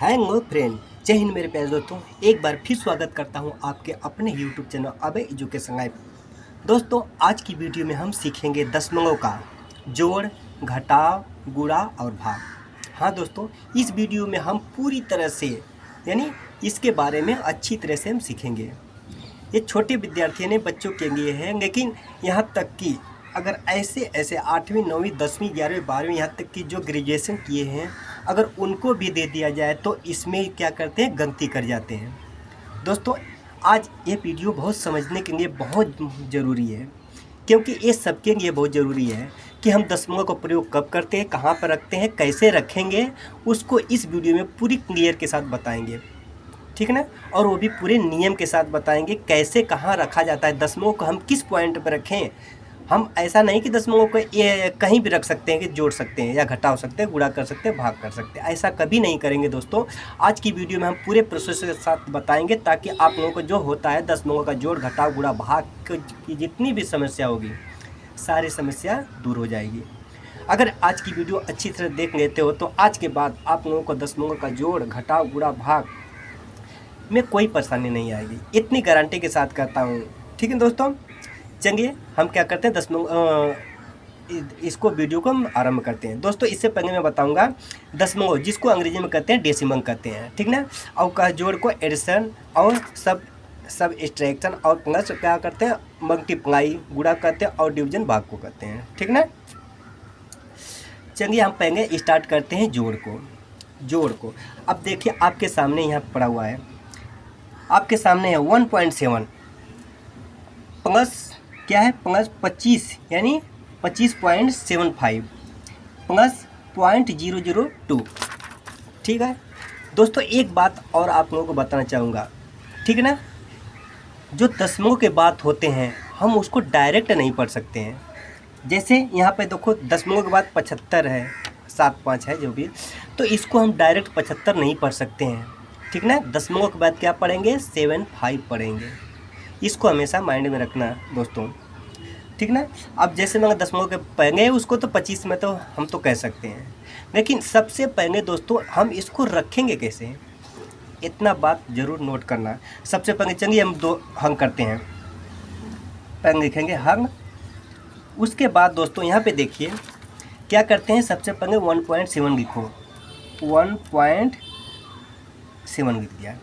Hello friend, जय हिंद मेरे प्यारे दोस्तों। एक बार फिर स्वागत करता हूं आपके अपने यूट्यूब चैनल अभय एजुकेशन लाइव। दोस्तों, आज की वीडियो में हम सीखेंगे दशमलव का जोड़, घटाव, गुणा और भाग। हाँ दोस्तों, इस वीडियो में हम पूरी तरह से यानी इसके बारे में अच्छी तरह से हम सीखेंगे। ये छोटे विद्यार्थियों ने बच्चों के लिए है, लेकिन यहाँ तक कि अगर ऐसे 8वीं 9वीं 10वीं 11वीं 12वीं यहाँ तक कि जो ग्रेजुएशन किए हैं, अगर उनको भी दे दिया जाए तो इसमें क्या करते हैं, गलती कर जाते हैं। दोस्तों, आज ये वीडियो बहुत समझने के लिए बहुत ज़रूरी है, क्योंकि ये सबके लिए बहुत ज़रूरी है कि हम दशमलव का प्रयोग कब करते हैं, कहाँ पर रखते हैं, कैसे रखेंगे, उसको इस वीडियो में पूरी क्लियर के साथ बताएंगे। ठीक है ना। और वो भी पूरे नियम के साथ बताएंगे कैसे कहाँ रखा जाता है, दशमलव को हम किस पॉइंट पर रखें। हम ऐसा नहीं कि दशमलव को ये कहीं भी रख सकते हैं कि जोड़ सकते हैं या घटा सकते हैं, गुणा कर सकते हैं, भाग कर सकते हैं, ऐसा कभी नहीं करेंगे दोस्तों। आज की वीडियो में हम पूरे प्रोसेस के साथ बताएंगे, ताकि आप लोगों को जो होता है दशमलव का जोड़, घटाव, गुणा, भाग की जितनी भी समस्या होगी, सारी समस्या दूर हो जाएगी। अगर आज की वीडियो अच्छी तरह देख लेते हो तो आज के बाद आप लोगों को दशमलव का जोड़, घटाव, गुणा, भाग में कोई परेशानी नहीं आएगी, इतनी गारंटी के साथ कहता हूँ। ठीक है दोस्तों, चलिए हम क्या करते हैं, इसको वीडियो को हम आरंभ करते हैं। दोस्तों, इससे पहले मैं बताऊंगा दशमलव, जिसको अंग्रेजी में कहते हैं डेसिमल कहते हैं, ठीक ना। और का जोड़ को एडिशन और सब एक्सट्रैक्शन और प्लस क्या करते हैं, मल्टीप्लाई, गुणा कहते हैं, और डिवीजन भाग को कहते हैं, ठीक ना। चलिए हम पहले स्टार्ट करते हैं जोड़ को। अब देखिए आपके सामने यहाँ पड़ा हुआ है, आपके सामने है 1.7 प्लस क्या है, प्लस 25 यानी 25.75 प्लस 0.002। ठीक है दोस्तों, एक बात और आप लोगों को बताना चाहूँगा, ठीक है ना। जो दशमलव के बात होते हैं हम उसको डायरेक्ट नहीं पढ़ सकते हैं। जैसे यहाँ पे देखो दशमलव के बाद 75 है, 75 है जो भी, तो इसको हम डायरेक्ट 75 नहीं पढ़ सकते हैं, ठीक ना। दशमलव के बाद क्या पढ़ेंगे, 75 पढ़ेंगे। इसको हमेशा माइंड में रखना दोस्तों, ठीक ना। अब जैसे मैं दशमलव के पहले उसको तो 25 में तो हम तो कह सकते हैं, लेकिन सबसे पहले दोस्तों हम इसको रखेंगे कैसे, इतना बात ज़रूर नोट करना। सबसे पहले चलिए हम 2 अंक करते हैं, पहले लिखेंगे अंक। उसके बाद दोस्तों यहाँ पे देखिए क्या करते हैं, सबसे पहले 1.7 लिखो, 1.7 लिख दिया,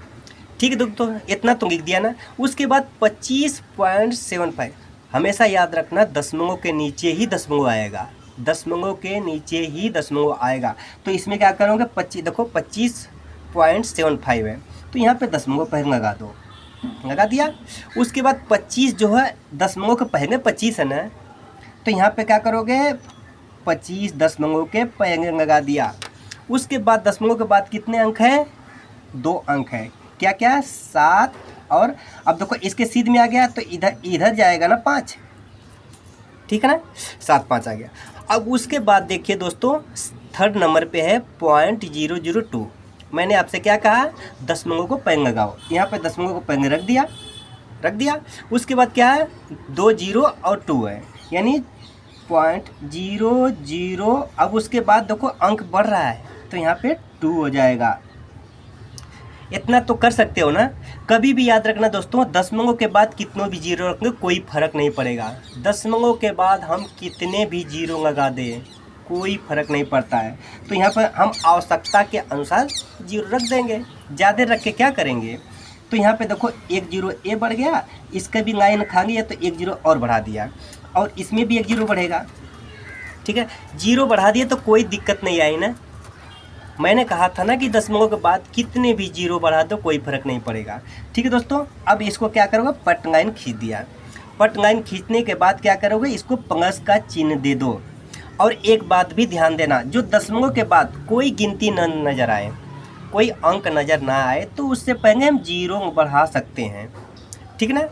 ठीक है दोस्तों, इतना तो लिख दिया ना। उसके बाद 25.75, हमेशा याद रखना दशमलव के नीचे ही दशमलव आएगा, दशमलव के नीचे ही दशमलव आएगा। तो इसमें क्या करोगे, 25 देखो 25.75 है, तो यहाँ पे दशमलव पहले लगा दो, लगा दिया। उसके बाद 25 जो है दशमलव के पहले 25 है ना, तो यहाँ पे क्या करोगे, 25 दशमलव के पहले लगा दिया। उसके बाद दशमलव के बाद कितने अंक हैं, 2 अंक है, क्या क्या, 7। और अब देखो इसके सीध में आ गया तो इधर जाएगा ना 5, ठीक है ना, 7 5 आ गया। अब उसके बाद देखिए दोस्तों 3rd नंबर पे है 0.002। मैंने आपसे क्या कहा, दशमलव को पहले लगाओ, यहाँ पे दशमलव को पहले रख दिया। उसके बाद क्या है, 2 0 और 2 है, यानी 0.00। अब उसके बाद देखो अंक बढ़ रहा है तो यहाँ पे 2 हो जाएगा। इतना तो कर सकते हो ना। कभी भी याद रखना दोस्तों, दशमलव के बाद कितनों भी जीरो रखेंगे कोई फर्क नहीं पड़ेगा। दशमलव के बाद हम कितने भी जीरो लगा दें कोई फर्क नहीं पड़ता है। तो यहाँ पर हम आवश्यकता के अनुसार जीरो रख देंगे, ज़्यादा रख के क्या करेंगे। तो यहाँ पे देखो 1 0 ये बढ़ गया, इसका भी लाइन खा लिया तो 1 0 और बढ़ा दिया, और इसमें भी 1 0 बढ़ेगा, ठीक है। 0 बढ़ा दिया तो कोई दिक्कत नहीं आई ना। मैंने कहा था ना कि दशमलव के बाद कितने भी जीरो बढ़ा दो कोई फर्क नहीं पड़ेगा, ठीक है दोस्तों। अब इसको क्या करोगे, पट लाइन खींच दिया। पट लाइन खींचने के बाद क्या करोगे, इसको प्लस का चिन्ह दे दो। और एक बात भी ध्यान देना, जो दशमलव के बाद कोई गिनती न नज़र आए, कोई अंक नज़र ना आए, तो उससे पहले हम जीरो बढ़ा सकते हैं, ठीक ना।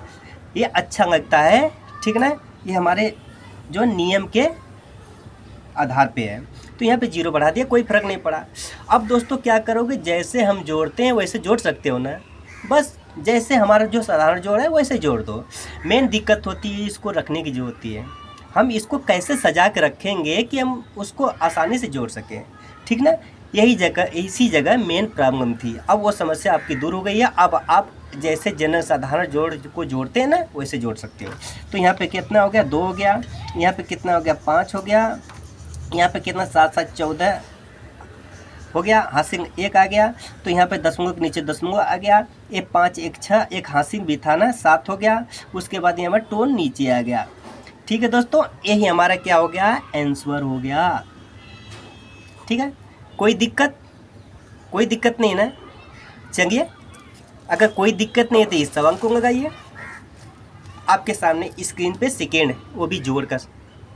ये अच्छा लगता है, ठीक ना, ये हमारे जो नियम के आधार पे है। तो यहाँ पे 0 बढ़ा दिया, कोई फ़र्क नहीं पड़ा। अब दोस्तों क्या करोगे, जैसे हम जोड़ते हैं वैसे जोड़ सकते हो ना, बस जैसे हमारा जो साधारण जोड़ है वैसे जोड़ दो। मेन दिक्कत होती है इसको रखने की जो होती है, हम इसको कैसे सजा के रखेंगे कि हम उसको आसानी से जोड़ सकें, ठीक ना। यही जगह इसी जगह मेन प्रॉब्लम थी। अब वो समस्या आपकी दूर हो गई है। अब आप जैसे जनरल साधारण जोड़ को जोड़ते हैं ना, वैसे जोड़ सकते हो। तो यहाँ पे कितना हो गया, 2 हो गया। यहाँ पे कितना हो गया, 5 हो गया। यहाँ पे कितना, 7 7 14 हो गया। हासिंग 1 आ गया। तो यहाँ पे दशमलव के नीचे दशमलव आ गया। ये 5 1 6, एक हासिंग भी था ना, 7 हो गया। उसके बाद यहाँ पर टोन नीचे आ गया। ठीक है दोस्तों, यही हमारा क्या हो गया, आंसर हो गया। ठीक है, कोई दिक्कत नहीं ना। चलिए, अगर कोई दिक्कत नहीं है तो इस सवाल को लगाइए। आपके सामने स्क्रीन पे सेकेंड, वो भी जोड़ कर।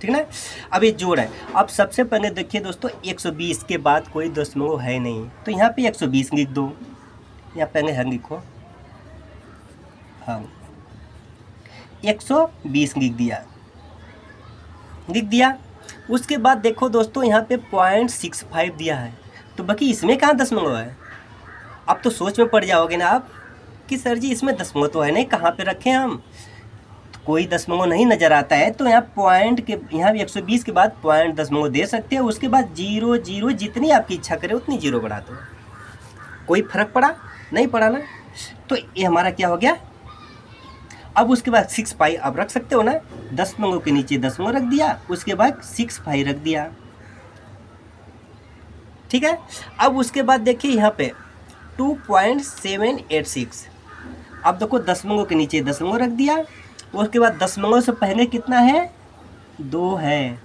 ठीक ना, अब ये जोड़ है। अब सबसे पहले देखिए दोस्तों, 120 के बाद कोई दशमलव है नहीं, तो यहाँ पे 120 लिख दो। यहाँ पहले हंग लिखो, हाँ 120 लिख दिया। उसके बाद देखो दोस्तों, यहाँ पे 0.65 दिया है, तो बाकी इसमें कहाँ दशमलव है। अब तो सोच में पड़ जाओगे ना आप कि सर जी इसमें दशमलव तो है नहीं, कहाँ पे रखें हम। तो कोई दशमलव नहीं नज़र आता है, तो यहाँ पॉइंट के यहाँ 120 के बाद पॉइंट दशमलव दे सकते हैं। उसके बाद 0 0 जितनी आपकी इच्छा करे उतनी 0 बढ़ा दो। कोई फर्क पड़ा नहीं पड़ा ना। तो ये हमारा क्या हो गया। अब उसके बाद 6 पाई अब रख सकते हो ना, दशमलव के नीचे दशमलव रख दिया, उसके बाद 6 पाई रख दिया। ठीक है, अब उसके बाद देखिए यहाँ पे 2.786। अब देखो दशमलव के नीचे दशमलव रख दिया, उसके बाद दशमलव से पहले कितना है, 2 है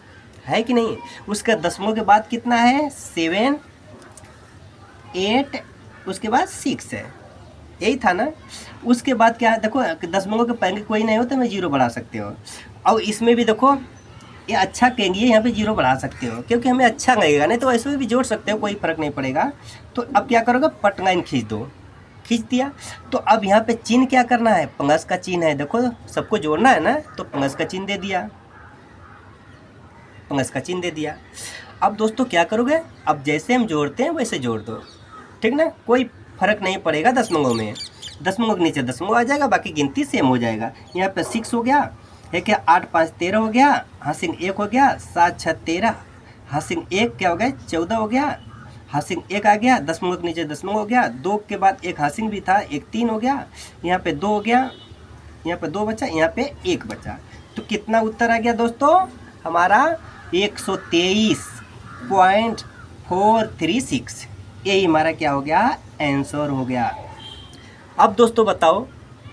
कि नहीं। उसका दशमलव के बाद कितना है, 7 8, उसके बाद 6 है, यही था ना। उसके बाद क्या है, देखो दशमलव के पहले कोई नहीं हो तो मैं 0 बढ़ा सकते हो। और इसमें भी देखो ये अच्छा कहेंगे, यहाँ पे 0 बढ़ा सकते हो क्योंकि हमें अच्छा लगेगा, नहीं तो ऐसे में भी जोड़ सकते हो, कोई फ़र्क नहीं पड़ेगा। तो अब क्या करोगे, पट लाइन खींच दो, खींच दिया। तो अब यहाँ पे चिन्ह क्या करना है, प्लस का चिन्ह है। देखो सबको जोड़ना है ना, तो प्लस का चिन्ह दे दिया, प्लस का चिन्ह दे दिया। अब दोस्तों क्या करोगे, अब जैसे हम जोड़ते हैं वैसे जोड़ दो। ठीक ना, कोई फ़र्क नहीं पड़ेगा दशमलव में। दशमलव के नीचे दशमलव आ जाएगा, बाकी गिनती सेम हो जाएगा। यहाँ पे 6 हो गया है क्या, 8 5 13 हो गया, हासिंग 1 हो गया, 7 6 13, हासिंग 1 क्या हो गया, 14 हो गया, हासिंग 1 आ गया, दशमलव के नीचे दशमलव हो गया, 2 के बाद एक हासिंग भी था, एक 3 हो गया, यहाँ पे 2 हो गया, यहाँ पे 2 बचा, यहाँ पे 1 बचा। तो कितना उत्तर आ गया दोस्तों हमारा, 123.436। यही हमारा क्या हो गया, आंसर हो गया। अब दोस्तों बताओ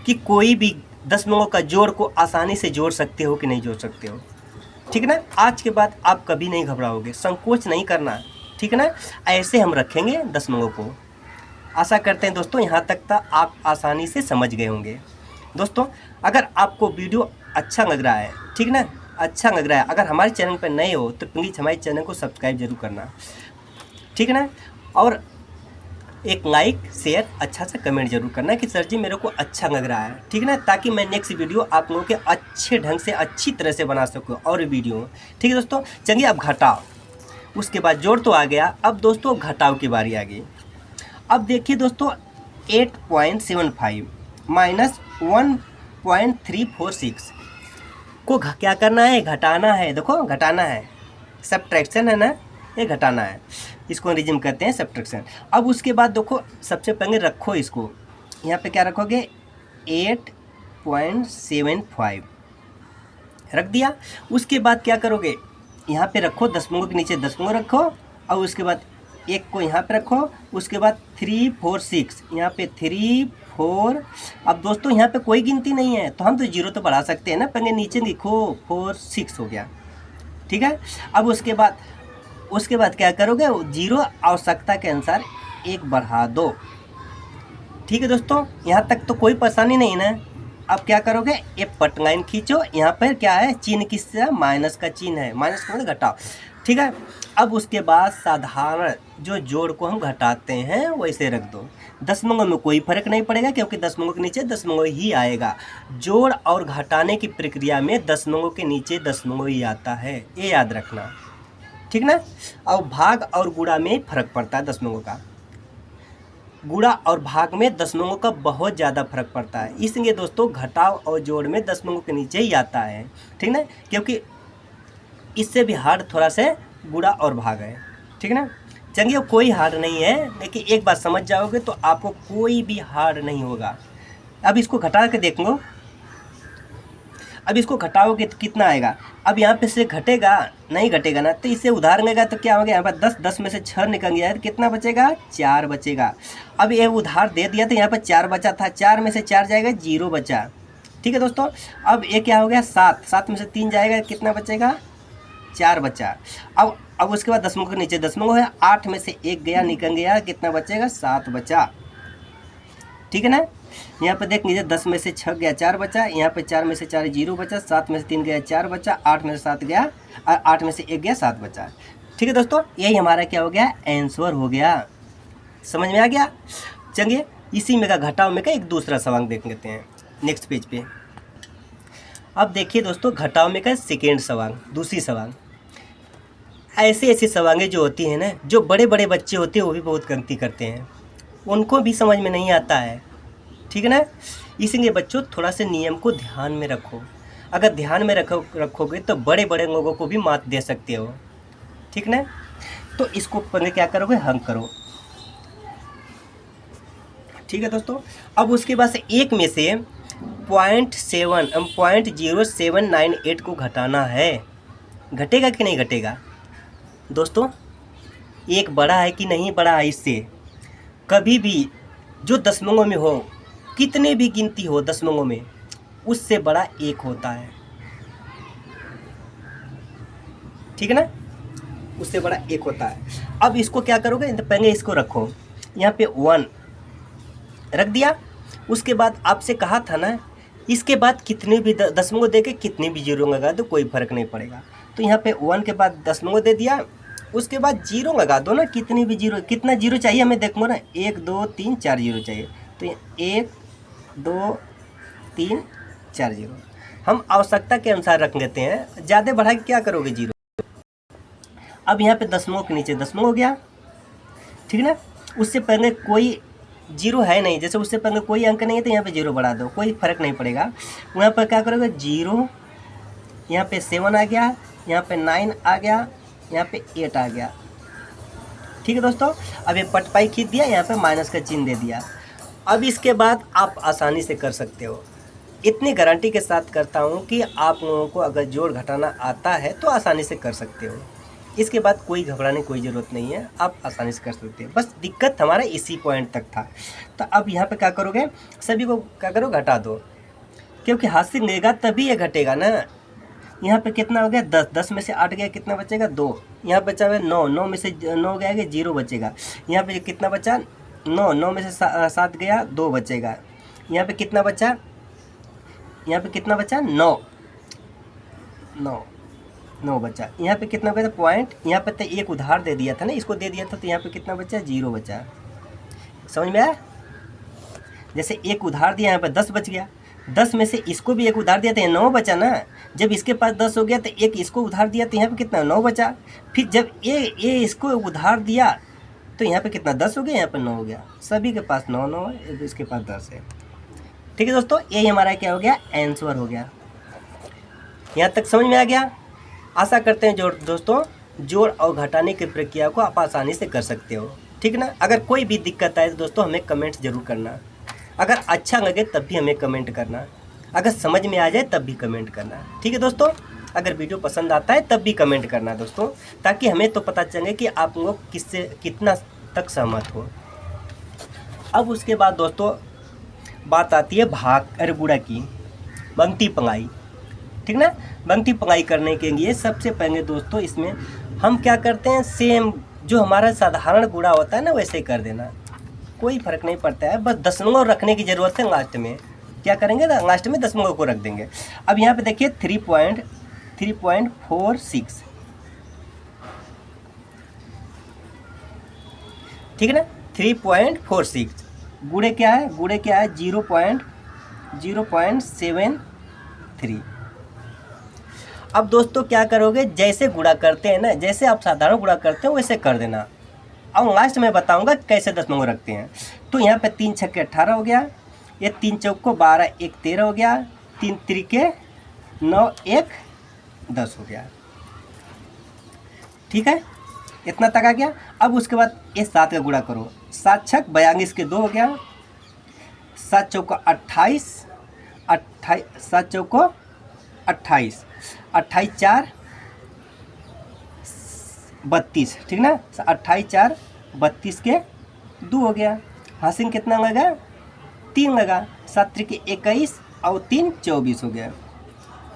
कि कोई भी दशमलव का जोड़ को आसानी से जोड़ सकते हो कि नहीं जोड़ सकते हो। ठीक है ना, आज के बाद आप कभी नहीं घबराओगे, संकोच नहीं करना। ठीक है ना, ऐसे हम रखेंगे दशमलव को। आशा करते हैं दोस्तों यहाँ तक आप आसानी से समझ गए होंगे। दोस्तों अगर आपको वीडियो अच्छा लग रहा है, ठीक ना, अच्छा लग रहा है, अगर हमारे चैनल पर नए हो तो प्लीज़ हमारे चैनल को सब्सक्राइब जरूर करना। ठीक है ना, और एक लाइक शेयर अच्छा सा कमेंट जरूर करना कि सर जी मेरे को अच्छा लग रहा है। ठीक है ना, ताकि मैं नेक्स्ट वीडियो आप लोगों के अच्छे ढंग से अच्छी तरह से बना सकूँ और वीडियो। ठीक है दोस्तों, चलिए अब घटाओ, उसके बाद जोड़ तो आ गया, अब दोस्तों घटाव की बारी आ गई। अब देखिए दोस्तों 8.75 माइनस 1.346 को क्या करना है, घटाना है। देखो घटाना है, सब्ट्रैक्शन है ना, ये घटाना है, इसको रिजिम कहते हैं सब्ट्रैक्शन। अब उसके बाद देखो सबसे पहले रखो इसको, यहाँ पे क्या रखोगे 8.75 रख दिया। उसके बाद क्या करोगे, यहाँ पे रखो दशमलव के नीचे दशमलव रखो, और उसके बाद 1 को यहाँ पे रखो, उसके बाद 3 4 6 यहाँ पे 3 4। अब दोस्तों यहाँ पे कोई गिनती नहीं है तो हम तो 0 तो बढ़ा सकते हैं ना, पहले नीचे लिखो 4 6 हो गया। ठीक है, अब उसके बाद क्या करोगे, 0 आवश्यकता के अनुसार 1 बढ़ा दो। ठीक है दोस्तों, यहाँ तक तो कोई परेशानी नहीं ना। अब क्या करोगे, ये पट लाइन खींचो, यहाँ पर क्या है, चिन्ह किससे, माइनस का चिन्ह है, माइनस का मतलब घटाओ। ठीक है, अब उसके बाद साधारण जो जोड़ को हम घटाते हैं वैसे रख दो। दशमलव में कोई फर्क नहीं पड़ेगा क्योंकि दशमलव के नीचे दशमलव ही आएगा। जोड़ और घटाने की प्रक्रिया में दशमलव के नीचे दशमलव ही आता है, ये याद रखना। ठीक ना, और भाग और गुणा में फर्क पड़ता है दशमलव का। गुणा और भाग में दशमलव का बहुत ज़्यादा फर्क पड़ता है, इसलिए दोस्तों घटाव और जोड़ में दशमलव के नीचे ही आता है। ठीक ना, क्योंकि इससे भी हार्ड थोड़ा सा गुणा और भाग है। ठीक ना, चलिए कोई हार नहीं है, लेकिन एक बात समझ जाओगे तो आपको कोई भी हार नहीं होगा। अब इसको घटा के देख लो, अब इसको घटाओगे तो कितना आएगा। अब यहाँ पे से घटेगा नहीं, घटेगा ना, तो इससे उधार लेगा तो क्या हो गया, यहाँ पर 10, 10 में से 6 निकल गया है तो कितना बचेगा, 4 बचेगा। अब ये उधार दे दिया तो यहाँ पर 4 बचा था, 4 में से 4 जाएगा, 0 बचा। ठीक है दोस्तों, अब ये क्या हो गया, 7, 7 में से 3 जाएगा, कितना बचेगा, 4 बचा। अब उसके बाद दशमलव के नीचे दशमलव है, 8 में से 1 गया, निकल गया, कितना बचेगा, 7 बचा। ठीक है ना, यहाँ पे देख लीजिए 10 में से 6 गया, 4 बचा, यहाँ पे 4 में से 4 0 बचा, 7 में से 3 गया, 4 बचा, 8 में से 7 गया, 8 में से 1 गया, 7 बचा। ठीक है दोस्तों, यही हमारा क्या हो गया, आंसर हो गया। समझ में आ गया। चलिए इसी में का घटाव में का एक दूसरा सवाल देख लेते हैं नेक्स्ट पेज पे। अब देखिए दोस्तों, घटाव में का सेकेंड सवाल, दूसरी सवाल। ऐसे ऐसे सवालें जो होती हैं ना, जो बड़े बड़े बच्चे होते हैं वो भी बहुत गलती करते हैं, उनको भी समझ में नहीं आता है। ठीक है ना, इसीलिए बच्चों थोड़ा सा नियम को ध्यान में रखो। अगर ध्यान में रखोगे तो बड़े बड़े लोगों को भी मात दे सकते हो। ठीक ना, तो इसको पहले क्या करोगे, हल करो। ठीक है दोस्तों, अब उसके बाद से एक में से 0.0798 को घटाना है। घटेगा कि नहीं घटेगा दोस्तों, एक बड़ा है कि नहीं बड़ा है इससे। कभी भी जो दशमलव में हो, कितने भी गिनती हो दशमलव में, उससे बड़ा 1 होता है। ठीक है ना, उससे बड़ा 1 होता है। अब इसको क्या करोगे, तो पहले इसको रखो, यहाँ पे 1 रख दिया। उसके बाद आपसे कहा था ना, इसके बाद कितने भी दशमलव दे के कितने भी जीरो लगा दो, कोई फर्क नहीं पड़ेगा। तो यहाँ पे 1 के बाद दशमलव दे दिया, उसके बाद जीरो लगा दो ना, कितनी भी जीरो, कितना जीरो चाहिए हमें देखो ना, 1 2 3 4 जीरो चाहिए। तो 1 2 3 4 जीरो हम आवश्यकता के अनुसार रख लेते हैं, ज़्यादा बढ़ा के क्या करोगे जीरो। अब यहाँ पे दशमलव के नीचे दशमलव हो गया। ठीक है ना, उससे पहले कोई जीरो है नहीं, जैसे उससे पहले कोई अंक नहीं है तो यहाँ पे जीरो बढ़ा दो, कोई फर्क नहीं पड़ेगा। वहाँ पर क्या करोगे, जीरो, यहाँ पे 7 आ गया, यहाँ पे 9 आ गया, यहाँ पे 8 आ गया। ठीक है दोस्तों, अब ये पटपाई खींच दिया, यहाँ पे माइनस का चिन्ह दे दिया। अब इसके बाद आप आसानी से कर सकते हो, इतनी गारंटी के साथ करता हूँ कि आप लोगों को अगर जोड़ घटाना आता है तो आसानी से कर सकते हो। इसके बाद कोई घबराने की कोई ज़रूरत नहीं है, आप आसानी से कर सकते हो। बस दिक्कत हमारा इसी पॉइंट तक था। तो अब यहाँ पे क्या करोगे, सभी को क्या करो, घटा दो, क्योंकि हाथ से लेगा तभी ये घटेगा ना। यहाँ पे कितना हो गया, 10, 10 में से 8 गया, कितना बचेगा, 2। यहाँ बचा हुआ 9, 9 में से 9 गया, 0 बचेगा। यहाँ पे कितना बचा, 9, 9 में से 7 गया, 2 बचेगा। यहाँ पे कितना बचा, यहाँ पे कितना बचा, 9 बचा। यहाँ पे कितना बचा, पॉइंट, यहाँ पे तो 1 उधार दे दिया था ना, इसको दे दिया था, तो यहाँ पे कितना बचा, 0 बचा। समझ में आया, जैसे 1 उधार दिया, यहाँ पे 10 बच गया। 10 में से इसको भी 1 उधार दिया तो 9 बचा ना। जब इसके पास 10 हो गया तो 1 इसको उधार दिया तो यहाँ पे कितना, 9 बचा। फिर जब ये इसको उधार दिया तो यहाँ पे कितना, 10 हो गया, यहाँ पे 9 हो गया। सभी के पास 9 9 है, इसके पास 10 है। ठीक है दोस्तों, यही हमारा क्या हो गया, आंसर हो गया। यहाँ तक समझ में आ गया। आशा करते हैं दोस्तों जोड़ और घटाने की प्रक्रिया को आप आसानी से कर सकते हो। ठीक ना, अगर कोई भी दिक्कत आए तो दोस्तों हमें कमेंट ज़रूर करना। अगर अच्छा लगे तब भी हमें कमेंट करना, अगर समझ में आ जाए तब भी कमेंट करना। ठीक है दोस्तों, अगर वीडियो पसंद आता है तब भी कमेंट करना दोस्तों, ताकि हमें तो पता चले कि आप लोग किससे कितना तक सहमत हो। अब उसके बाद दोस्तों बात आती है भाग अरे गुणा की, पंक्ति पंगाई। ठीक ना, पंक्ति पंगाई करने के लिए सबसे पहले दोस्तों इसमें हम क्या करते हैं, सेम जो हमारा साधारण गुणा होता है ना वैसे ही कर देना, कोई फर्क नहीं पड़ता है। बस दशमलव रखने की ज़रूरत है, लास्ट में क्या करेंगे ना, लास्ट में दशमलव को रख देंगे। अब यहाँ पे देखिए 3.46, ठीक है ना, 3.46 गुणे क्या है, 0.73। अब दोस्तों क्या करोगे, जैसे गुणा करते हैं ना, जैसे आप साधारण गुणा करते हो वैसे कर देना। अब लास्ट में बताऊंगा कैसे दशमलव रखते हैं। तो यहाँ पे 3 छक्के 18 हो गया, ये 3 चौको 12, 1 13 हो गया, 3 त्रिके 9, 1 10 हो गया। ठीक है, इतना तक आ गया। अब उसके बाद ये 7 का गुणा करो, 7 छक 42 के 2 हो गया, 7 चौका 28, 7 चौको 28, 28 4 32, ठीक ना। 28 4 32 के 2 हो गया। हासिल कितना लगा? 3 लगा। 7 त्रिक 21 और 3 24 हो गया,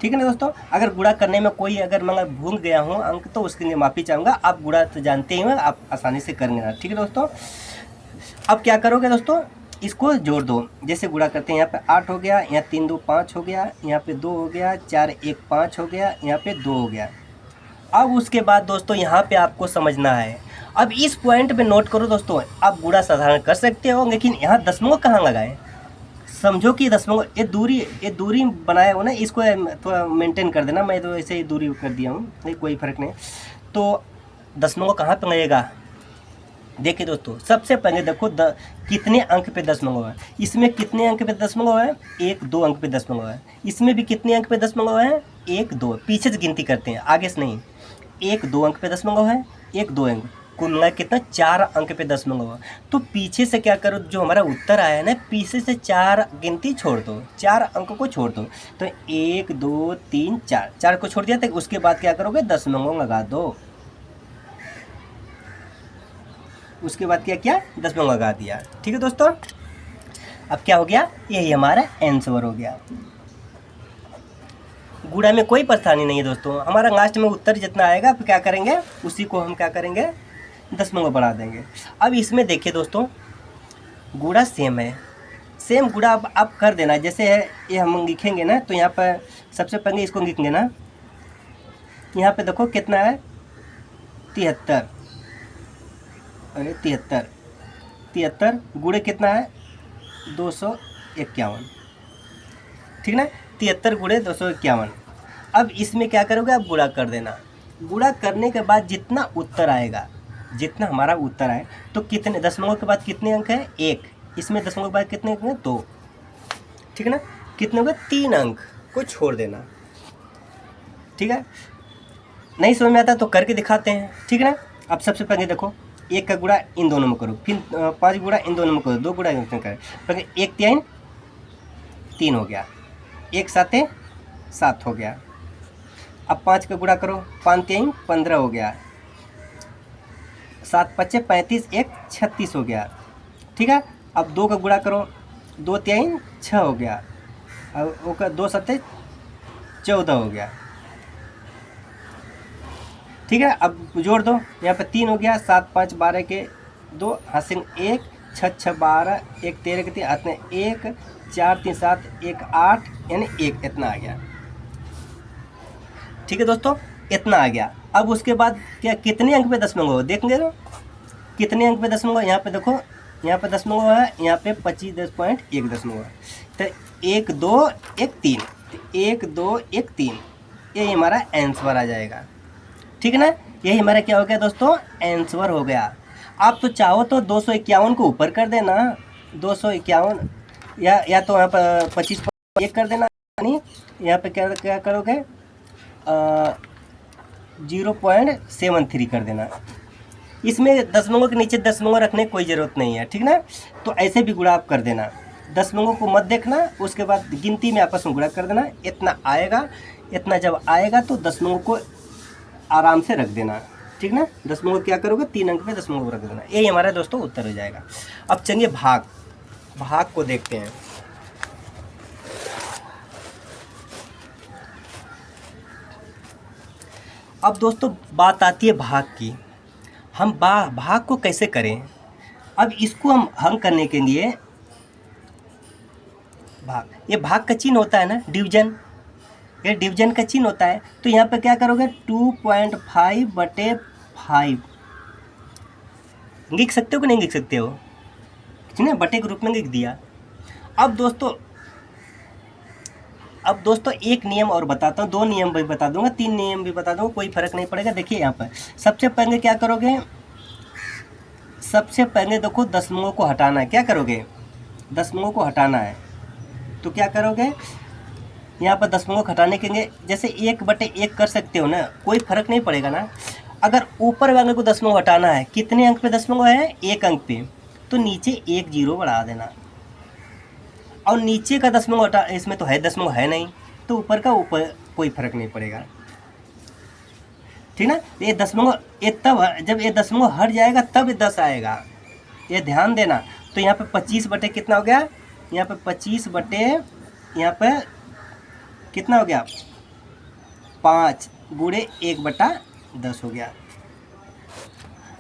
ठीक है ना दोस्तों। अगर गुणा करने में कोई अगर मैं भूल गया हूँ अंक तो उसके लिए माफ़ी चाहूँगा। आप गुणा तो जानते ही हो, आप आसानी से करेंगे ना, ठीक है दोस्तों। अब क्या करोगे दोस्तों, इसको जोड़ दो। जैसे गुणा करते हैं, यहाँ पे 8 हो गया, यहाँ 3 2 5 हो गया, यहाँ पे 2 हो गया, 4 1 5 हो गया, यहाँ पे 2 हो गया। अब उसके बाद दोस्तों यहाँ पे आपको समझना है, अब इस पॉइंट पे नोट करो दोस्तों, आप गुणा साधारण कर सकते हो, लेकिन यहाँ दशमलव कहाँ लगाए। समझो कि दशमलव ये दूरी बनाया हो ना, इसको थोड़ा मेंटेन कर देना। मैं तो ऐसे ही दूरी कर दिया हूँ, कोई फ़र्क नहीं। तो दशमलव कहाँ पे लगेगा, देखिए दोस्तों। सबसे पहले देखो कितने अंक पे दशमलव है। इसमें कितने अंक पे दशमलव है? 1 2 अंक पे दशमलव है। इसमें भी कितने अंक पे दशमलव है? 1 2। पीछे से गिनती करते हैं, आगे से नहीं। 1 2 अंक पे दशमलव है, 1 2 अंक, कुल मिला कितना? 4 अंक पे दशमलव है। तो पीछे से क्या करो, जो हमारा उत्तर आया है ना, पीछे से 4 गिनती छोड़ दो, 4 अंक को छोड़ दो। तो 1 2 3 4, 4 को छोड़ दिया। तो उसके बाद क्या करोगे, दशमलव लगा दो। उसके बाद क्या किया, दशमलव लगा दिया, ठीक है दोस्तों। अब क्या हो गया, यही हमारा आंसर हो गया। गुणा में कोई परेशानी नहीं है दोस्तों। हमारा लास्ट में उत्तर जितना आएगा फिर क्या करेंगे, उसी को हम क्या करेंगे, दशमलव बढ़ा देंगे। अब इसमें देखिए दोस्तों, गुणा सेम है, सेम गुणा अब आप कर देना। जैसे है ये हम लिखेंगे ना, तो यहाँ पर सबसे पहले इसको लिखेंगे ना, यहाँ पे देखो कितना है, 73। अरे 73 गुणे कितना है, 251, ठीक ना। 73 गुणे 251। अब इसमें क्या करोगे, आप गुणा कर देना। गुणा करने के बाद जितना उत्तर आएगा, जितना हमारा उत्तर आए, तो कितने दशमलव के बाद कितने अंक है, 1। इसमें दशमलव के बाद कितने अंक हैं, 2, ठीक है ना। कितने हो गए, 3 अंक को छोड़ देना, ठीक है। नहीं समझ में आता तो करके दिखाते हैं, ठीक है ना। अब सबसे पहले देखो, 1 का गुणा इन दोनों में करो, फिर 5 गुणा इन दोनों में करो, 2 गुणा इनमें करें। पहले 1 3 3 हो गया, 1 7 7 हो गया। अब 5 का गुणा करो, 5 3 15 हो गया, 7 5 35, 1 36 हो गया, ठीक है। अब 2 का गुणा करो, 2 3 6 हो गया, अब 2 7 14 हो गया, ठीक है। अब जोड़ दो, यहाँ पे 3 हो गया, 7 5 12 के 2, हासिल 1, 6 6 12, 1 13 के 3 आते हैं 1, 4 3 7 1 8, यानी 1, इतना आ गया, ठीक है दोस्तों, इतना आ गया। अब उसके बाद क्या, कितने अंक पे दशमलव हो, देखेंगे तो कितने अंक पे दशमलव। यहाँ पे देखो, यहाँ पे दशमलव है, यहाँ पे 25.1 दशमलव है। तो 1 2 1 3, 1 2 1 3, ये हमारा आंसर आ जाएगा, ठीक है ना। यही हमारा क्या हो गया दोस्तों, आंसर हो गया। आप तो चाहो तो 251 को ऊपर कर देना, 251, या तो यहाँ पर 25 कर देना, यानी यहाँ पे क्या क्या करोगे, 0.73 कर देना। इसमें दशमलव के नीचे दशमलव रखने की कोई ज़रूरत नहीं है, ठीक ना। तो ऐसे भी गुणा आप कर देना, दशमलव को मत देखना, उसके बाद गिनती में आपस में गुणा कर देना। इतना आएगा, इतना जब आएगा तो दशमलव को आराम से रख देना, ठीक ना। दशमलव क्या करोगे, 3 अंक पे दशमलव रख देना, यही हमारा दोस्तों उत्तर हो जाएगा। अब चलिए भाग को देखते हैं। अब दोस्तों बात आती है भाग की, हम भाग को कैसे करें। अब इसको हम करने के लिए ये भाग का चिन्ह होता है ना, डिवीजन, ये डिवीजन का चिन्ह होता है। तो यहाँ पे क्या करोगे, 2.5/5 लिख सकते हो कि नहीं लिख सकते हो, ठीक है, बटे के रूप में लिख दिया। अब दोस्तों एक नियम और बताता हूँ, 2 नियम भी बता दूंगा, 3 नियम भी बता दूंगा, कोई फर्क नहीं पड़ेगा। देखिए यहाँ पर सबसे पहले क्या करोगे, सबसे पहले देखो दशमलव को हटाना है। क्या करोगे, दशमलव को हटाना है, तो क्या करोगे, यहाँ पर दशमलव हटाने के लिए जैसे 1/1 कर सकते हो ना, कोई फर्क नहीं पड़ेगा ना। अगर ऊपर वाले को दशमलव हटाना है, कितने अंक पे दशमलव है, एक अंक पे, तो नीचे एक जीरो बढ़ा देना। और नीचे का दशमलव हटा, इसमें तो है दशमलव है नहीं, तो ऊपर का ऊपर कोई फर्क नहीं पड़ेगा, ठीक ना। ये दशमलव, ये तब जब ये दशमलव हट जाएगा तब 10 आएगा, ये ध्यान देना। तो यहाँ पे 25 बटे कितना हो गया, यहाँ पे 25 बटे, यहाँ पे कितना हो गया, 5 गुणे 1/10 हो गया।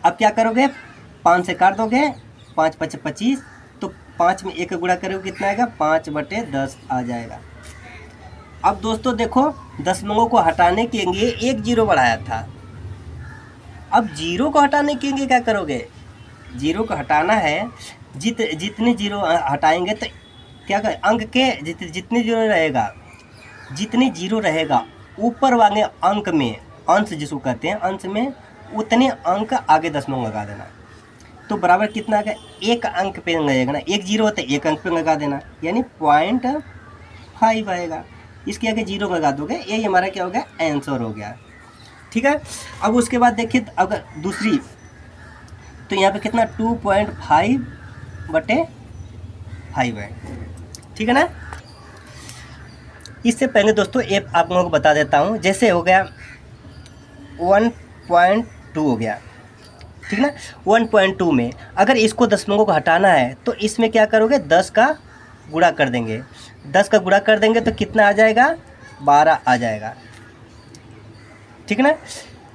अब क्या करोगे, 5 से काट दोगे, 5 × 5 = 25, तो 5 में 1 का गुणा करोगे कितना आएगा, 5/10 आ जाएगा। अब दोस्तों देखो, दशमलव को हटाने के लिए एक जीरो बढ़ाया था, अब जीरो को हटाने के लिए क्या करोगे, जीरो को हटाना है, जितने जीरो हटाएंगे तो क्या कर, अंक के जितने जीरो रहेगा ऊपर वाले अंक में, अंश जिसको कहते हैं, अंश में उतने अंक आगे दशमलव लगा देना। तो बराबर कितना आ गया, एक अंक पे लगेगा ना, एक जीरो होता है, एक अंक पे लगा देना, यानी 0.5 आएगा। इसके आगे जीरो लगा दोगे, यही हमारा क्या हो गया, आंसर हो गया, ठीक है। अब उसके बाद देखिए, अगर दूसरी, तो यहाँ पे कितना 2.5/5 है, ठीक है ना। इससे पहले दोस्तों एक आप लोगों को बता देता हूँ, जैसे हो गया 1.2 हो गया, ठीक ना। 1.2 में अगर इसको दशमलव को हटाना है तो इसमें क्या करोगे, 10 का गुणा कर देंगे, 10 का गुणा कर देंगे तो कितना आ जाएगा, 12 आ जाएगा, ठीक है ना।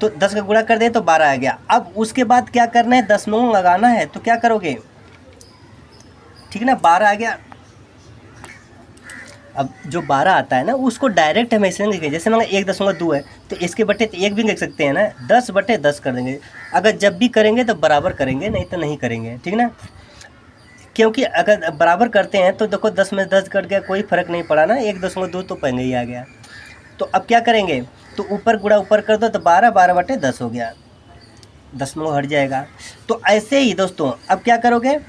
तो 10 का गुणा कर दे तो 12 आ गया। अब उसके बाद क्या करना है, दशमलव लगाना है, तो क्या करोगे, ठीक है ना, 12 आ गया। अब जो 12 आता है ना, उसको डायरेक्ट हम ऐसे लिखेंगे, जैसे मतलब 1.2 है तो इसके बटे तो 1 भी लिख सकते हैं ना, 10/10 कर देंगे। अगर जब भी करेंगे तो बराबर करेंगे, नहीं तो नहीं करेंगे, ठीक ना। क्योंकि अगर बराबर करते हैं तो देखो 10 में 10 कट गया, कोई फर्क नहीं पड़ा ना, 1.2 तो पहले ही आ गया। तो अब क्या करेंगे, तो ऊपर गुणा ऊपर कर दो, तो 12/10 हो गया, दशमलव हट जाएगा। तो ऐसे ही दोस्तों, अब क्या करोगे,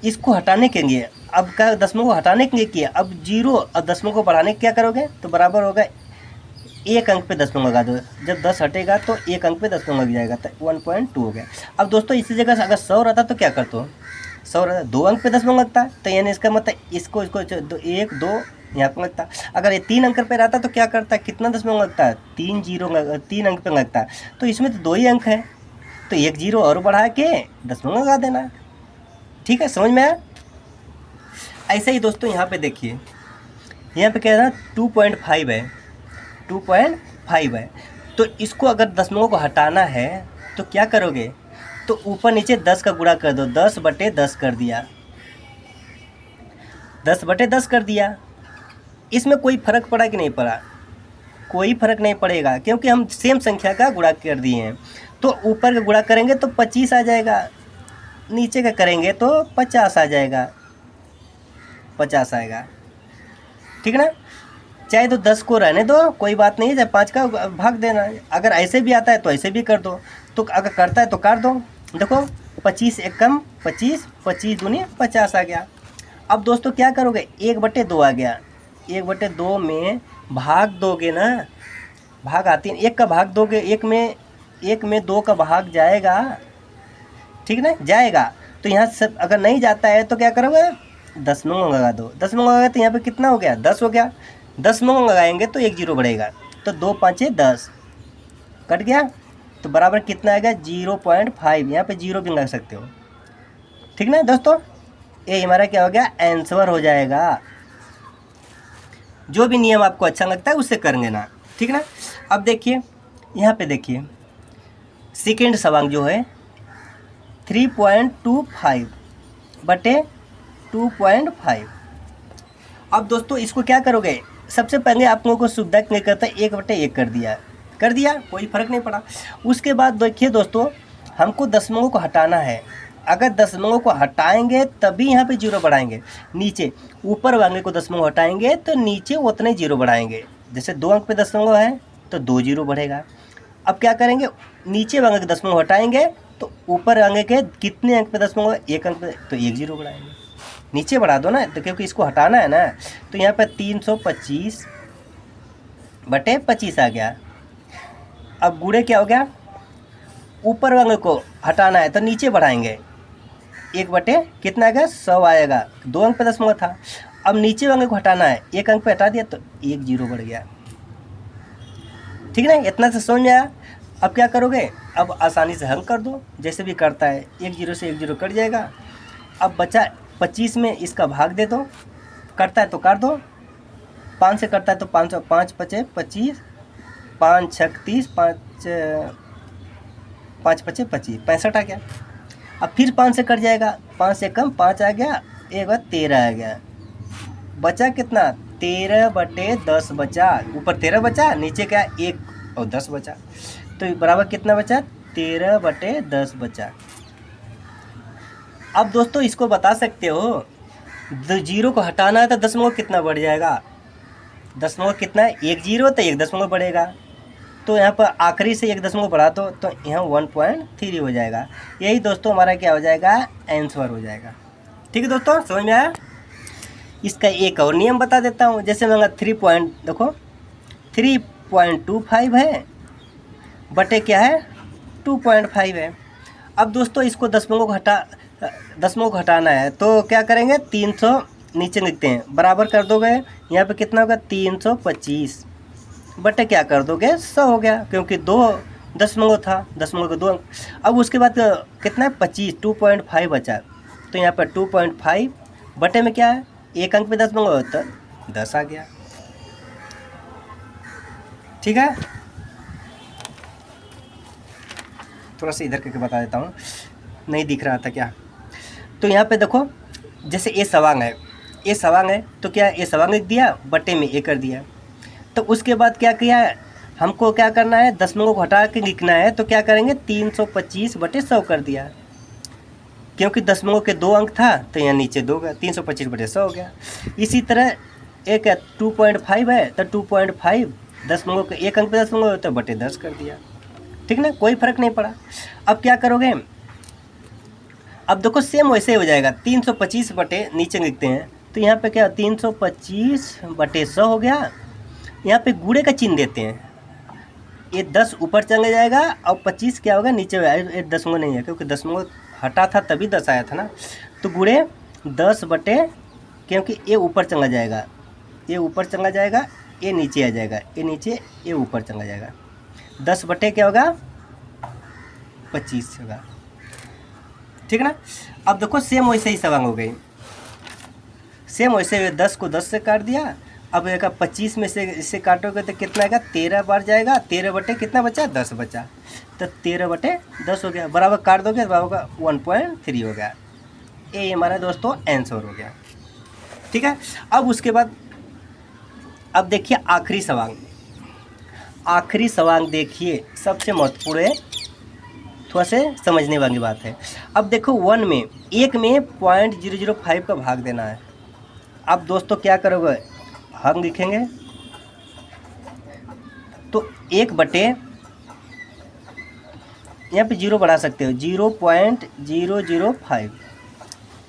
इसको हटाने के लिए, अब क्या दशमलव को हटाने के लिए किया, अब जीरो, अब दशमलव को बढ़ाने क्या करोगे, तो बराबर होगा एक अंक पे दशमलव लगा दो, जब 10 हटेगा तो एक अंक पे दशमलव लग जाएगा, तो 1.2 हो गया। अब दोस्तों इसी जगह से अगर 100 रहता तो क्या करते हो, 100 रहता 2 अंक पे दशमलव लगता, तो यानी इसका मतलब इसको 1 2 यहाँ पर लगता। अगर ये 3 अंक पे रहता तो क्या करता, कितना दशमलव लगता है, 3 अंक पे लगता है, तो इसमें तो 2 ही अंक है, तो एक जीरो और बढ़ा के दशमलव लगा देना, ठीक है, समझ में आया। ऐसे ही दोस्तों यहाँ पे देखिए, यहाँ पे क्या है ना, 2.5 है, 2.5 है, तो इसको अगर दशमलव को हटाना है तो क्या करोगे, तो ऊपर नीचे 10 का गुणा कर दो, 10/10 कर दिया, 10/10 कर दिया। इसमें कोई फर्क पड़ा कि नहीं पड़ा, कोई फर्क नहीं पड़ेगा, क्योंकि हम सेम संख्या का गुणा कर दिए हैं। तो ऊपर का गुणा करेंगे तो 25 आ जाएगा, नीचे का करेंगे तो 50 आ जाएगा, 50 आएगा, ठीक है ना। चाहे तो 10 को रहने दो, कोई बात नहीं, चाहे 5 का भाग देना, अगर ऐसे भी आता है तो ऐसे भी कर दो, तो अगर करता है तो काट दो। देखो 25 एकम 25, 25 दूनी 50 आ गया। अब दोस्तों क्या करोगे, 1/2 आ गया, 1/2 में भाग दोगे ना, भाग आती है, 1 का भाग दोगे, 1 में 2 का भाग जाएगा, ठीक ना, जाएगा। तो यहाँ सब अगर नहीं जाता है तो क्या करोगे, दशमलव लगा दो, दशमलव लगा तो यहाँ पे कितना हो गया, 10 हो गया, दशमलव लगाएंगे तो एक जीरो बढ़ेगा, तो 2 5 10 कट गया, तो बराबर कितना आएगा, 0.5, यहाँ पे जीरो भी लगा सकते हो, ठीक ना दोस्तों। ये हमारा क्या हो गया, आंसर हो जाएगा। जो भी नियम आपको अच्छा लगता है उससे करेंगे ना, ठीक ना। अब देखिए यहाँ पे देखिए, सेकेंड सवाल जो है 3.25 बटे 2.5। अब दोस्तों इसको क्या करोगे, सबसे पहले आप लोगों को सुविधा के लिए करता है 1/1 कर दिया, कोई फर्क नहीं पड़ा। उसके बाद देखिए दोस्तों, हमको दशमलव को हटाना है, अगर दशमलव को हटाएंगे तभी यहाँ पे जीरो बढ़ाएंगे, नीचे ऊपर वाले को दशमलव हटाएंगे तो नीचे उतने जीरो बढ़ाएंगे। जैसे 2 अंक पे दशमलव है तो 2 जीरो बढ़ेगा। अब क्या करेंगे, नीचे वाले के दशमलव हटाएंगे तो ऊपर वाले के कितने अंक पे दशमलव है, 1 अंक पे, तो 1 जीरो बढ़ाएंगे, नीचे बढ़ा दो ना, तो क्योंकि इसको हटाना है ना। तो यहाँ पर 325/25 आ गया। अब गुणे क्या हो गया, ऊपर वाले को हटाना है तो नीचे बढ़ाएंगे, 1 बटे कितना आएगा 100 आएगा, 2 अंक पे दशमलव था। अब नीचे वाले को हटाना है, 1 अंक पे हटा दिया तो 1 जीरो बढ़ गया। ठीक है ना, इतना से समझ में आया। अब क्या करोगे, अब आसानी से हल कर दो, जैसे भी करता है 1 जीरो से 1 जीरो कट जाएगा। अब बचा 25 में इसका भाग दे दो, करता है तो कर दो, 5 से करता है तो 500, 5 पचे 25, 5 छक 30, 5 पचे 25, 65 आ गया। अब फिर 5 से कट जाएगा, 5 से कम 5 आ गया, एक बार 13 आ गया। बचा कितना, 13/10 बचा, ऊपर 13 बचा, नीचे क्या 1 और 10 बचा, तो बराबर कितना बचा 13/10 बचा। अब दोस्तों इसको बता सकते हो, जीरो को हटाना है तो दशमलव कितना बढ़ जाएगा, दशमलव कितना है 1 जीरो तो 1 दशमलव बढ़ेगा, तो यहाँ पर आखिरी से 1 दशमलव बढ़ा दो तो यहाँ 1.3 हो जाएगा। यही दोस्तों हमारा क्या हो जाएगा, आंसर हो जाएगा। ठीक है दोस्तों, समझ में आया। इसका एक और नियम बता देता हूँ, जैसे मैं 3.25 है बटे क्या है 2.5 है। अब दोस्तों इसको दशमलव को हटाना है तो क्या करेंगे, 300 नीचे लिखते हैं, बराबर कर दोगे, यहाँ पे कितना होगा 325 बटे क्या कर दोगे 100 हो गया, क्योंकि 2 दशमलव था, दशमलव के 2 अंक। अब उसके बाद कितना है 25, 2.5 बचा, तो यहाँ पर 2.5 बटे में क्या है 1 अंक पे दशमलव तो 10 आ गया। ठीक है, थोड़ा सा इधर करके बता देता हूँ, नहीं दिख रहा था क्या। तो यहाँ पे देखो, जैसे ए सवांग है तो क्या ए सवांग लिख दिया, बटे में ए कर दिया। तो उसके बाद क्या किया है, हमको क्या करना है, दशमलव को हटा के लिखना है, तो क्या करेंगे 325 बटे 100 कर दिया, क्योंकि दशमलव के 2 अंक था तो यहाँ नीचे 2 गया, 325 बटे 100 हो गया। इसी तरह एक 2.5 है तो 2.5 दशमलव के 1 अंक पे दशमलव तो बटे 10 कर दिया। ठीक ना, कोई फर्क नहीं पड़ा। अब क्या करोगे, अब देखो सेम वैसे ही हो जाएगा, 325 बटे नीचे लिखते हैं, तो यहाँ पे क्या 325 बटे 100 हो गया। यहाँ पे गुणे का चिन्ह देते हैं, ये 10 ऊपर चला जाएगा और 25 क्या होगा नीचे, ये दशमलव नहीं है क्योंकि दशमलव हटा था तभी 10 आया था ना, तो गुणे 10 बटे, क्योंकि ये ऊपर चला जाएगा, ये ऊपर चला जाएगा, ये नीचे आ जाएगा, ये नीचे, ये ऊपर चला जाएगा, 10 बटे क्या होगा 25 होगा। ठीक ना। अब देखो सेम वैसे ही सवांग हो गई, सेम वैसे 10 को 10 से काट दिया। अब एक 25 में से इससे काटोगे तो कितना आएगा 13 बार जाएगा, 13 बटे कितना बचा 10 बचा, तो 13 बटे 10 हो गया, बराबर काट दोगे तो बराबर का 1.3 हो गया। ये हमारा दोस्तों आंसर हो गया। ठीक है, अब उसके बाद अब देखिए आखिरी सवांग देखिए सबसे महत्वपूर्ण है, थोड़ा से समझने वाली बात है। अब देखो 1 में 1 में 0.005 का भाग देना है। अब दोस्तों क्या करोगे, हम लिखेंगे तो 1 बटे, यहाँ पे 0 बढ़ा सकते हो, 0.005।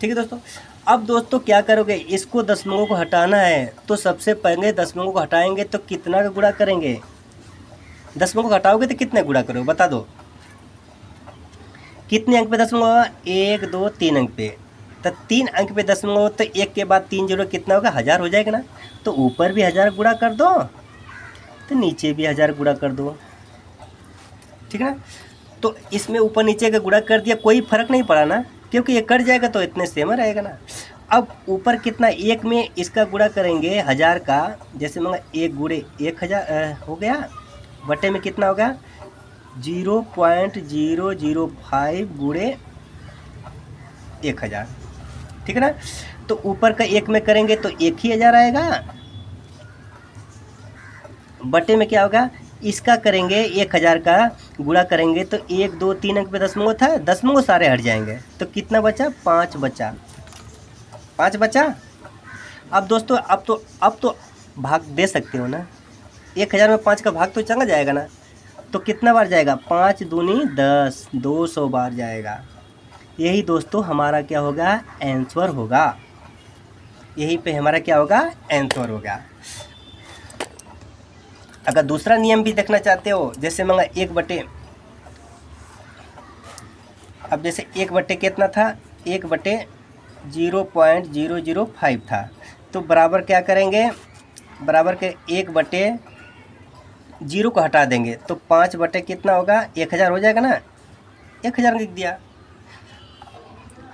ठीक है दोस्तों। अब दोस्तों क्या करोगे, इसको दशमलव को हटाना है, तो सबसे पहले दशमलव को हटाएंगे तो कितना का गुणा करेंगे, दशमलव को हटाओगे तो कितने गुणा करोगे बता दो, कितने अंक पे दशमलव, 1 2 3 अंक पे, तो 3 अंक पे दशमलव, तो 1 के बाद 3 जीरो कितना होगा 1000 हो जाएगा ना, तो ऊपर भी 1000 गुणा कर दो तो नीचे भी 1000 गुणा कर दो। ठीक है ना, तो इसमें ऊपर नीचे का गुणा कर दिया, कोई फर्क नहीं पड़ा ना, क्योंकि ये कट जाएगा तो इतने सेम रहेगा ना। अब ऊपर कितना, 1 में इसका गुणा करेंगे 1000 का, जैसे मंगा 1 गुणे 1000 हो गया, बटे में कितना होगा 0.005 गुणे 1000। ठीक है ना, तो ऊपर का 1 में करेंगे तो 1 ही 1000 आएगा, बटे में क्या होगा, इसका करेंगे 1000 का गुणा करेंगे तो 1 2 3 अंक पे दशमलव था, दशमलव सारे हट जाएंगे, तो कितना बचा 5 बचा, 5 बचा। अब दोस्तों अब तो भाग दे सकते हो ना, 1000 में 5 का भाग तो चला जाएगा ना, तो कितना बार जाएगा 5 दूनी 10, 200 बार जाएगा। यही दोस्तों हमारा क्या होगा आंसर होगा, यही पे हमारा क्या होगा आंसर होगा। अगर दूसरा नियम भी देखना चाहते हो, जैसे मंगा 1 बटे अब जैसे 1/, कितना था, 1/0.005 था, तो बराबर क्या करेंगे, बराबर के 1/0 को हटा देंगे तो 5/, कितना होगा, 1000 हो जाएगा ना, 1000 लिख दिया।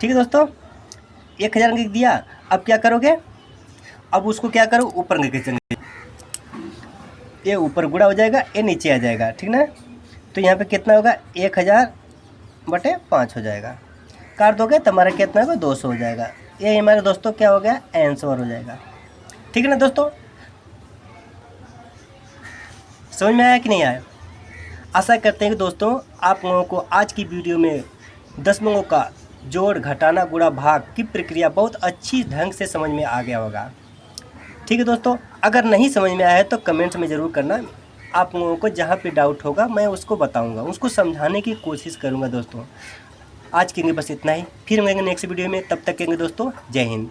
ठीक है दोस्तों, 1000 लिख दिया। अब क्या करोगे, अब उसको क्या करो, ऊपर लेके चलेंगे, ये ऊपर गुणा हो जाएगा, ये नीचे आ जाएगा, ठीक ना। तो यहाँ पे कितना होगा, 1000/5 हो जाएगा, काट दोगे तो हमारा कितना होगा, 200 हो जाएगा। ये हमारे दोस्तों क्या हो गया, आंसर हो जाएगा। ठीक है ना दोस्तों, समझ में आया कि नहीं आया। आशा करते हैं कि दोस्तों आप लोगों को आज की वीडियो में दशमलव का जोड़, घटाना, गुणा, भाग की प्रक्रिया बहुत अच्छी ढंग से समझ में आ गया होगा। ठीक है दोस्तों, अगर नहीं समझ में आया है तो कमेंट्स में ज़रूर करना। आप लोगों को जहाँ पे डाउट होगा मैं उसको बताऊंगा, उसको समझाने की कोशिश करूंगा दोस्तों। आज के लिए बस इतना ही, फिर मिलेंगे नेक्स्ट वीडियो में, तब तक के लिए दोस्तों जय हिंद।